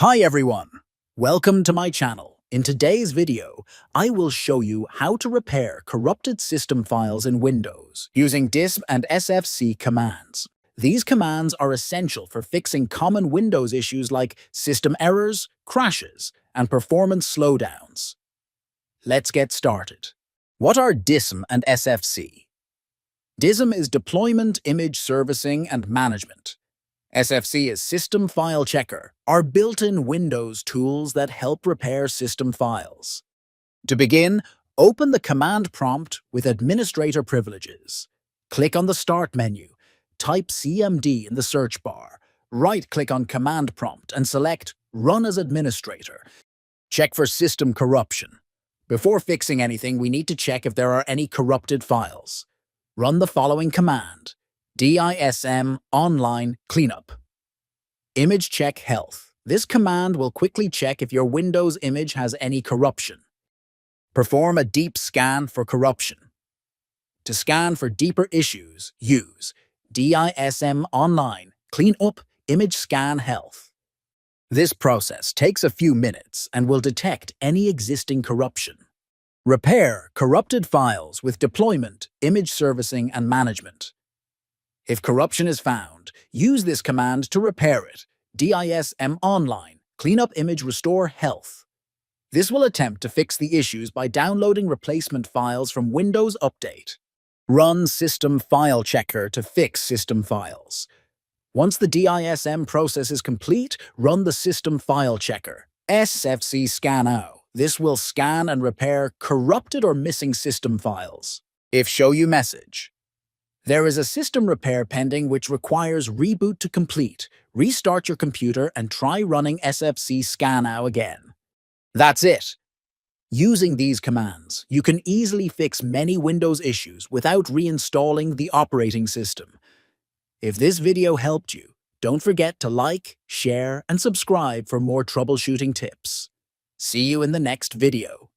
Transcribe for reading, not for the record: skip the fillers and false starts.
Hi everyone! Welcome to my channel. In today's video, I will show you how to repair corrupted system files in Windows using DISM and SFC commands. These commands are essential for fixing common Windows issues like system errors, crashes, and performance slowdowns. Let's get started. What are DISM and SFC? DISM is Deployment Image Servicing and Management. SFC is System File Checker, our built-in Windows tools that help repair system files. To begin, open the command prompt with Administrator Privileges. Click on the Start menu, type CMD in the search bar, right-click on Command Prompt and select Run as Administrator. Check for system corruption. Before fixing anything, we need to check if there are any corrupted files. Run the following command: DISM online cleanup. Image CheckHealth. This command will quickly check if your Windows image has any corruption. Perform a deep scan for corruption. To scan for deeper issues, use DISM online cleanup image ScanHealth. This process takes a few minutes and will detect any existing corruption. Repair corrupted files with Deployment, Image Servicing, and Management. If corruption is found, use this command to repair it. DISM online cleanup image RestoreHealth. This will attempt to fix the issues by downloading replacement files from Windows Update. Run System File Checker to fix system files. Once the DISM process is complete, run the System File Checker, SFC scannow. This will scan and repair corrupted or missing system files. If show you message, there is a system repair pending which requires reboot to complete. Restart your computer and try running SFC scannow again. That's it. Using these commands, you can easily fix many Windows issues without reinstalling the operating system. If this video helped you, don't forget to like, share, and subscribe for more troubleshooting tips. See you in the next video.